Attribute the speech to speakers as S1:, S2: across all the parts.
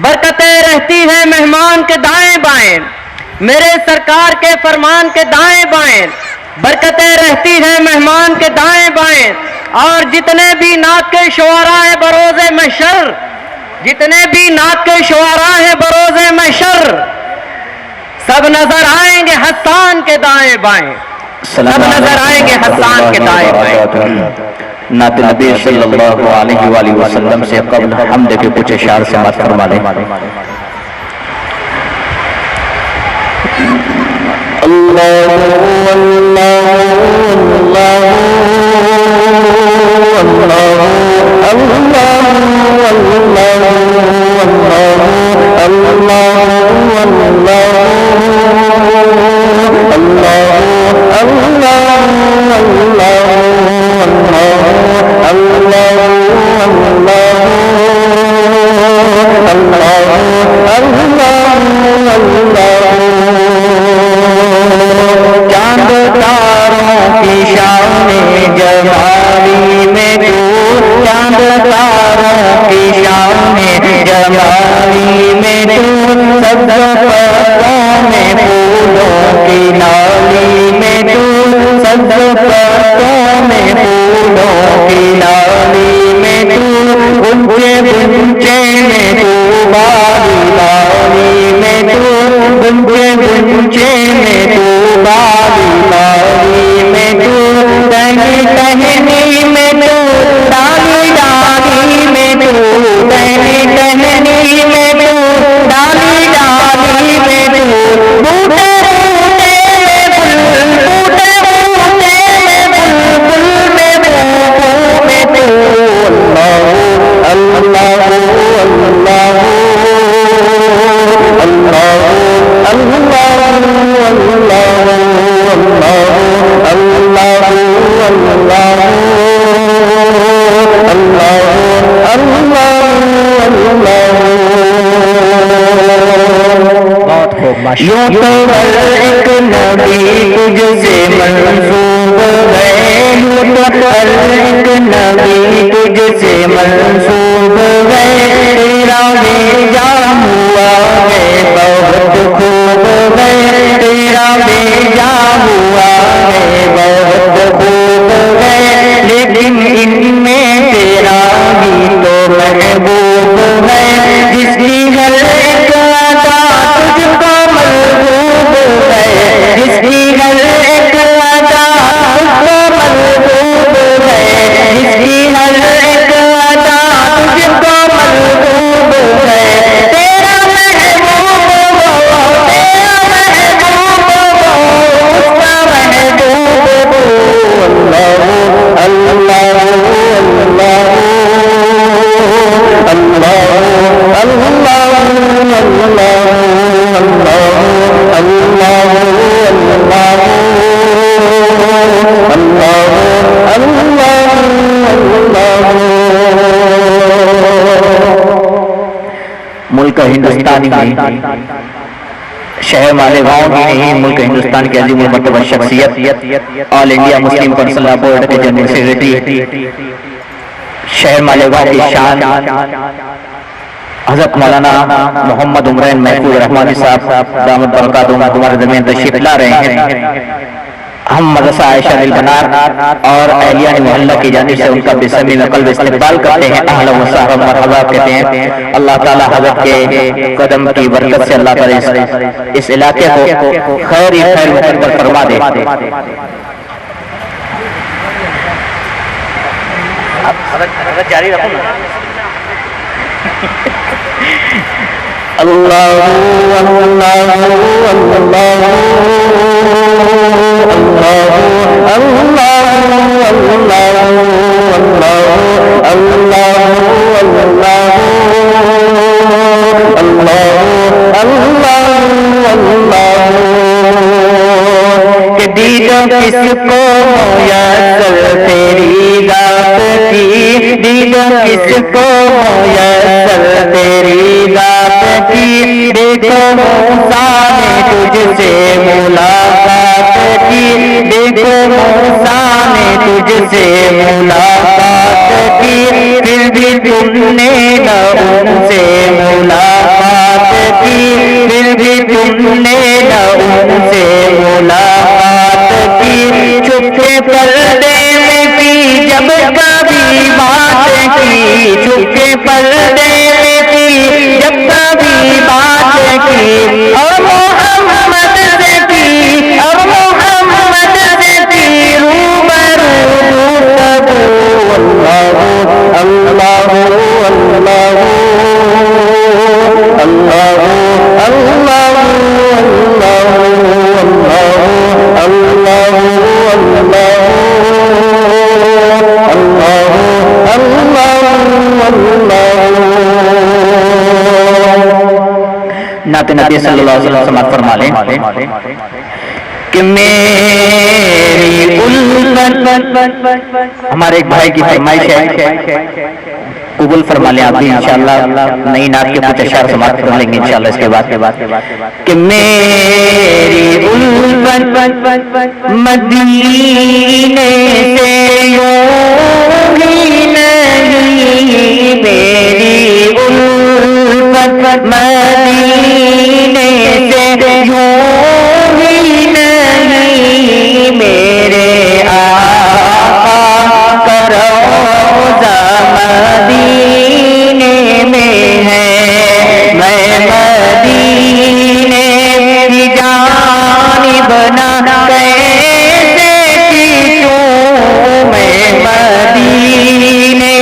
S1: برکتیں رہتی ہیں مہمان کے دائیں بائیں، میرے سرکار کے فرمان کے دائیں بائیں، برکتیں رہتی ہیں مہمان کے دائیں بائیں، اور جتنے بھی نعت کے شعراء ہیں بروز محشر، جتنے بھی نعت کے شعراء ہیں بروز محشر، سب نظر آئیں گے حسان کے دائیں بائیں، سب نظر آئیں گے حسان کے دائیں بائیں۔
S2: نعت نبی صلی اللہ علیہ وآلہ وسلم سے قبل حمد کے کچھ اشعار سماعت فرما لیں۔ اللہ اللہ اللہ چاند تاروں کی شان جمالی میں تو، چاند تاروں کی شان جمالی میں تو، سبز پتوں میں پھولوں کی نالی میں تو، سبز پتوں میں پھولوں کی نالی میں تو، اونچے بنچے میں تو بالی بالی میں تو، اونچے بنچے میں تو بالی بالی میں تو، ٹہنی ٹہنی میں تو ڈالی ڈالی میں تو، ٹہنی ٹہنی میں تو ڈالی ڈالی میں تو، بوٹے بوٹے میں پھول، بوٹے بوٹے میں پھول، پھول میں پھول میں تو، اللہ اللہ اللہ یوں تو ایک نبی تجھ سے منسوب ہے، یوں تو ایک نبی تجھ سے منسوب ہے، تیرا بھیجا ہوا ہے بہت خوب ہے، تیرا بھیجا ہوا ہے بہت خوب ہے، لیکن ان میں تیرا بھی تو محبوب ہے، جس کی ہر ایک ادا تجھ کو محبوب ہے، جس کی ہر ایک ادا تجھ کو محبوب ہے، جس کی ہر ایک ادا تجھ کو محبوب ہے، تیرا محبوب ہو، تیرا محبوب ہو، اس کا محبوب ہو، اللہ اللہ ملک ہندوستانی میں شہر مالیگاؤں ہی نہیں، ملک ہندوستان کی عظیم المرتبہ شخصیت، آل انڈیا مسلم کنسلر بورڈ کے جنرل سیکریٹری شہر مالیگاؤں کی شان حضرت مولانا محمد عمرین محفوظ رحمانی صاحب دامت برکاتہم ہمارے درمیان تشریف لا رہے ہیں۔ ہم مدرسہ عائشہ للبنات اور اہلیان محلہ کی جانب سے ان کا بسمی قلب استقبال کرتے ہیں، اہلا و سہلا مرحبا کہتے ہیں۔ اللہ تعالیٰ حضرت کے قدم کی برکت سے اللہ تعالیٰ اس علاقے کو خیر ہی خیر مقدر فرما دے۔ حضرت جاری رکھو نا۔ اللہ دیدو کس کو میسر تیری ذات کی، دیدو کس کو میسر تیری ذات کی، دیکھو موسیٰ نے تجھ سے ملاقات کی، دیکھو موسیٰ نے تجھ سے ملاقات کی، پھر بھی تم نے نہ ان سے ملاقات نعت نبی صلی اللہ علیہ وسلم سماعت فرما لیں کہ میری الفت، ہمارے ایک بھائی کی فرمائش ہے، قبول فرما لیں آپ بھی انشاءاللہ نئی نعت کے کچھ اشعار سماعت فرما لیں گے انشاءاللہ اس کے بعد کہ میری الفت مدینے سے یوں ہی نہیں، میری الفت مدینے سے یوں ہی نہیں، میرے آقا کا روضہ مدینے میں ہے، میں مدینے کی جانب نہ کیسے کیوں، میں مدینے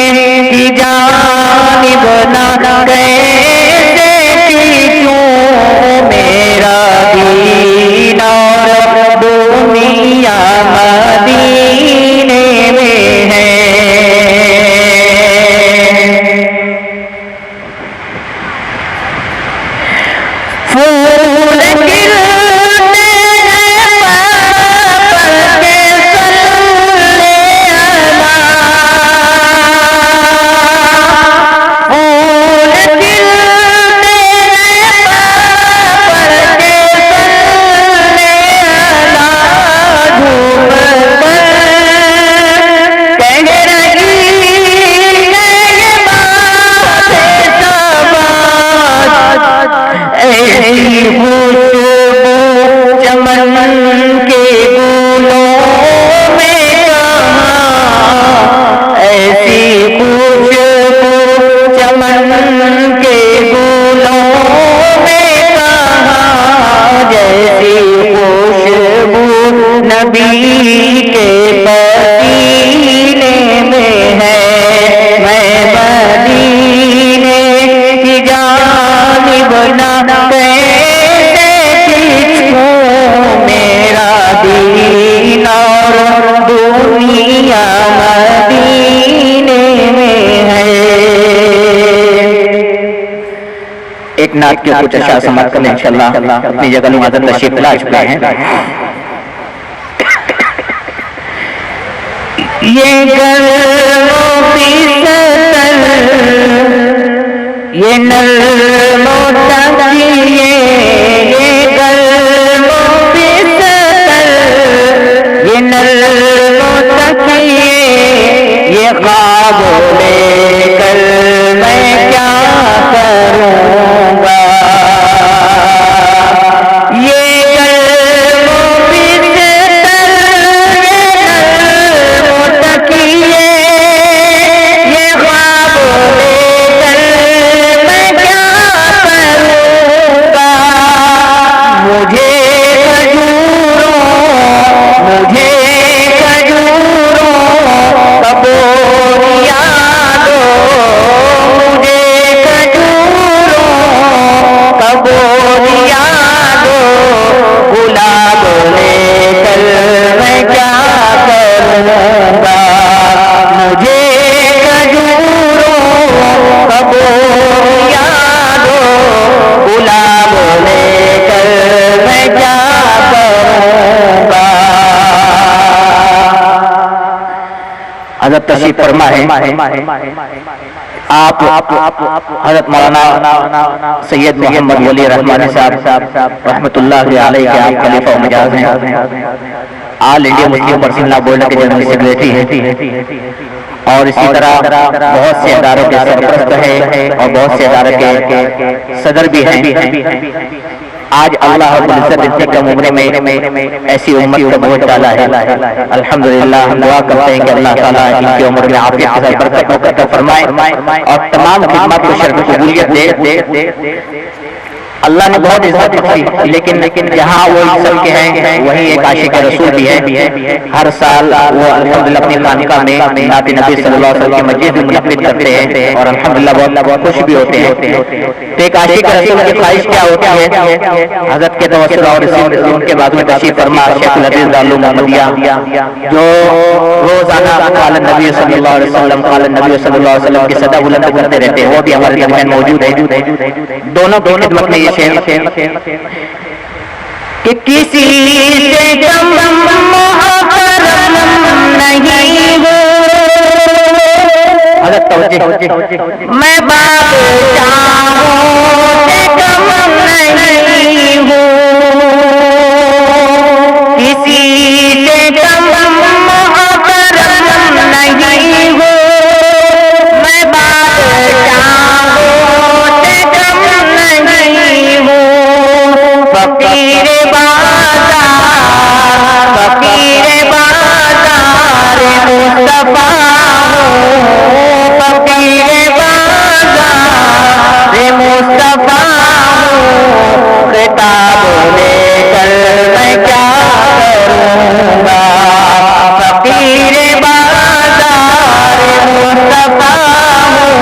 S2: کی جانب نہ کیسے کیوں، میرا دین اور دنیا مدینے میں ہے۔ پھول کھلتے ہیں پر کے صلی اللہ، پھول کھلتے ہیں پر کے صلی اللہ، جھوم کر کہہ رہی ہے یہ بات سبات، ایسی خوشبو چمن کے گلوں میں کہاں، ایسی خوشبو چمن کے گلوں میں کہاں، جیسی خوشبو نبی کے پسینے میں ہے، میں مدینے کی جانب نہ کیسے کیوں، میرا دین اور دنیا مدینے میں ہے۔ ایک نعت کے کچھ اشعار سماعت کریں انشاءاللہ، اپنی جگہ نمازت تشریف لا چکے ہیں۔ یہ گرموں کی ستر، یہ نرم و تنگیے، یہ گرموں کی ستر، یہ نرم و تنگیے، یہ خواب لے کر میں کیا کروں گا، یہ گرموں کی ستر، یہ نرم و تنگیے، یہ خواب لے کر میں کیا کروں گا، مجھے کھجوروں کا بوریا دو، مجھے کھجوروں کا بوریا دو، گلاب لے کر میں کیا کروں گا، مجھے کھجوروں کا بوریا دو، گلاب لے کر میں کیا کروں گا۔ حضرت تشریف فرما ہے آپ حضرت مولانا سید محمد ولی رحمانی صاحب رحمۃ اللہ علیہ کے آپ خلیفہ و مجاز ہیں، آل انڈیا مسلم پرسنل بورڈ کے جنرل سیکریٹری ہیں، اور اسی طرح بہت سے اداروں کے سرپرست ہیں اور بہت سے اداروں کے صدر بھی ہیں۔ آج اللہ رب العزت اتنی کم عمر میں ایسی امت کا بہت ڈالا ہے، الحمدللہ ہم دعا کرتے ہیں کہ اللہ تعالیٰ ان کی عمر میں عافیت کے ساتھ برکت عطا فرمائے اور تمام خدمات کو شرف قبولیت دے۔ اللہ نے بہت عزت بخشی، لیکن جہاں وہ سب کے ہیں وہیں ایک عاشق رسول بھی ہے. ہر سال وہ الحمدللہ اپنی خانقاہ میں نعت نبی صلی اللہ علیہ وسلم کی مجلس بھی منعقد کرتے ہیں اور الحمدللہ بہت خوش بھی ہوتے ہیں. تو ایک عاشق رسول کی خواہش کیا ہوتی ہے؟ حضرت کے توسل اور ان کے بعد میں تشریف فرما شیخ الحدیث دارالعلوم محمدیہ جو روزانہ قال النبی صلی اللہ علیہ وسلم قال النبی صلی اللہ علیہ وسلم کی صدا بلند کرتے رہتے ہیں، وہ بھی ہمارے درمیان موجود ہے. دونوں کی خدمت میں یہ شعر کہ کسی سے کم محترم نہیں ہو، حضرت توجہ، میں بادشاہوں سے کم نہیں ہوں، کسی سے کم محترم نہیں ہوں، میں بادشاہوں سے کم نہیں ہوں، فقیر بازار مصطفیٰ ہوں، فقیر بازار مصطفیٰ ہوں، خطاب لے کر میں کیا کروں گا، فقیر بازار مصطفیٰ ہوں،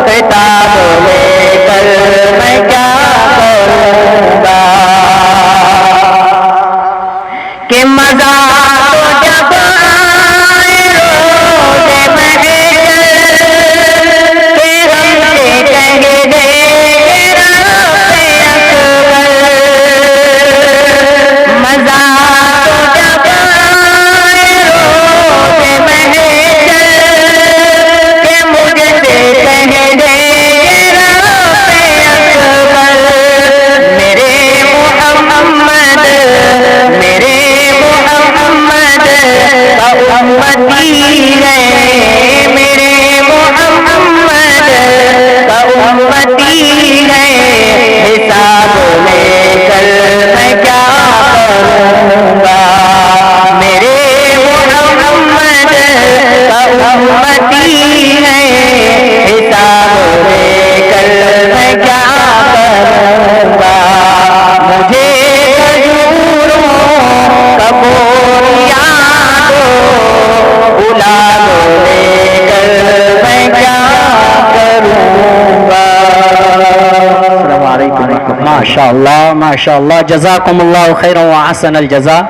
S2: خطاب لے کر میں کیا کروں گا، کہ مزہ تو جب آئے روز محشر کہ ہم سے کہے دے رب اکبر، مزہ تو جب آئے روز محشر کہ مجھ سے کہے دے رب اکبر، میرے محمد کا امتی ہے، میرے محمد کا امتی ہے، حساب لے کر میں کیا کروں گا، میرے محمد کا امتی ہے، حساب لے کر میں کیا کروں گا، مجھے کھجوروں کا بوریا لے کر میں کیا کروں گا. السلام علیکم.
S3: ماشاء اللہ ماشاء اللہ، جزاکم اللہ خیر و احسن الجزا.